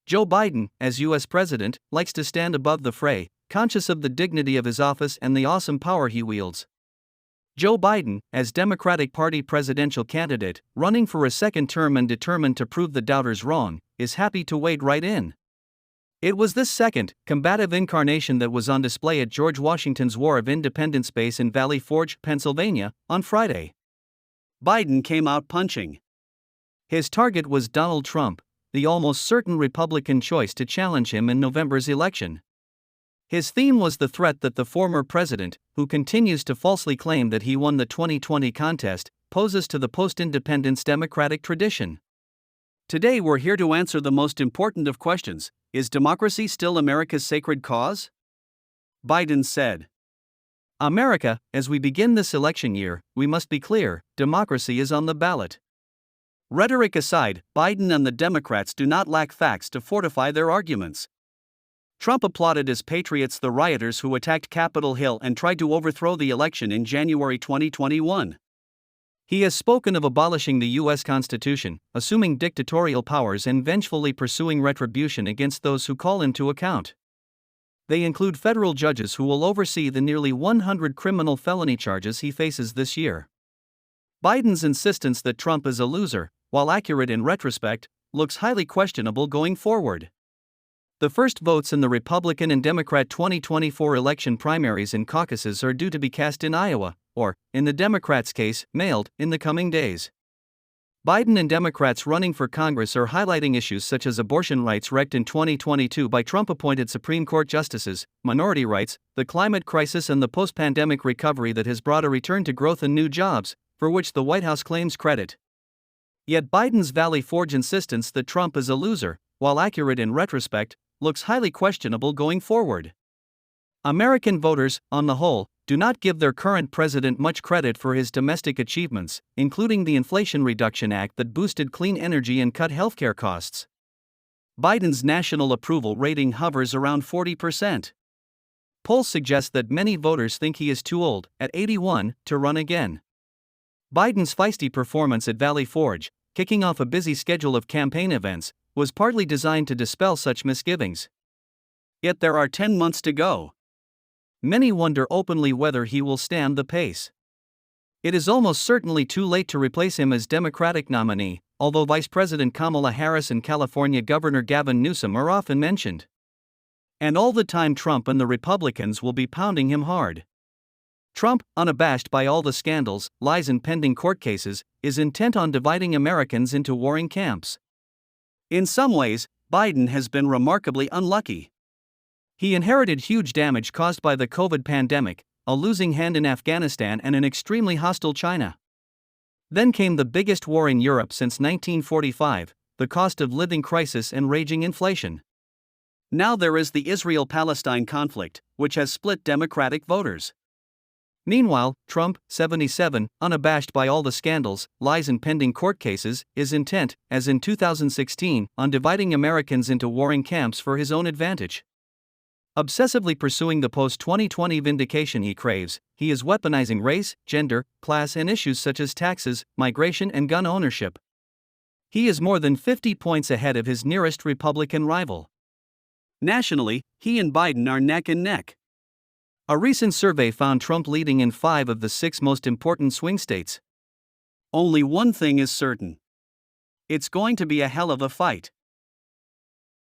Joe Biden, as U.S. president, likes to stand above the fray, conscious of the dignity of his office and the awesome power he wields. Joe Biden, as Democratic Party presidential candidate, running for a second term and determined to prove the doubters wrong, is happy to wade right in. It was this second, combative incarnation that was on display at George Washington's War of Independence base in Valley Forge, Pennsylvania, on Friday. Biden came out punching. His target was Donald Trump, the almost certain Republican choice to challenge him in November's election. His theme was the threat that the former president, who continues to falsely claim that he won the 2020 contest, poses to the post-independence Democratic tradition. Today we're here to answer the most important of questions: is democracy still America's sacred cause? Biden said. America, as we begin this election year, we must be clear, democracy is on the ballot. Rhetoric aside, Biden and the Democrats do not lack facts to fortify their arguments. Trump applauded as patriots the rioters who attacked Capitol Hill and tried to overthrow the election in January 2021. He has spoken of abolishing the U.S. Constitution, assuming dictatorial powers and vengefully pursuing retribution against those who call him to account. They include federal judges who will oversee the nearly 100 criminal felony charges he faces this year. Biden's insistence that Trump is a loser, while accurate in retrospect, looks highly questionable going forward. The first votes in the Republican and Democrat 2024 election primaries and caucuses are due to be cast in Iowa, or, in the Democrats' case, mailed, in the coming days. Biden and Democrats running for Congress are highlighting issues such as abortion rights wrecked in 2022 by Trump-appointed Supreme Court justices, minority rights, the climate crisis and the post-pandemic recovery that has brought a return to growth and new jobs, for which the White House claims credit. Yet Biden's Valley Forge insistence that Trump is a loser, while accurate in retrospect, looks highly questionable going forward. American voters, on the whole, do not give their current president much credit for his domestic achievements, including the Inflation Reduction Act that boosted clean energy and cut healthcare costs. Biden's national approval rating hovers around 40%. Polls suggest that many voters think he is too old, at 81, to run again. Biden's feisty performance at Valley Forge, kicking off a busy schedule of campaign events, was partly designed to dispel such misgivings. Yet there are 10 months to go. Many wonder openly whether he will stand the pace. It is almost certainly too late to replace him as Democratic nominee, although Vice President Kamala Harris and California Governor Gavin Newsom are often mentioned. And all the time Trump and the Republicans will be pounding him hard. Trump, unabashed by all the scandals, lies and pending court cases, is intent on dividing Americans into warring camps. In some ways, Biden has been remarkably unlucky. He inherited huge damage caused by the COVID pandemic, a losing hand in Afghanistan and an extremely hostile China. Then came the biggest war in Europe since 1945, the cost of living crisis and raging inflation. Now there is the Israel-Palestine conflict, which has split Democratic voters. Meanwhile, Trump, 77, unabashed by all the scandals, lies and pending court cases, is intent, as in 2016, on dividing Americans into warring camps for his own advantage. Obsessively pursuing the post-2020 vindication he craves, he is weaponizing race, gender, class and issues such as taxes, migration and gun ownership. He is more than 50 points ahead of his nearest Republican rival. Nationally, he and Biden are neck and neck. A recent survey found Trump leading in 5 of the 6 most important swing states. Only one thing is certain. It's going to be a hell of a fight.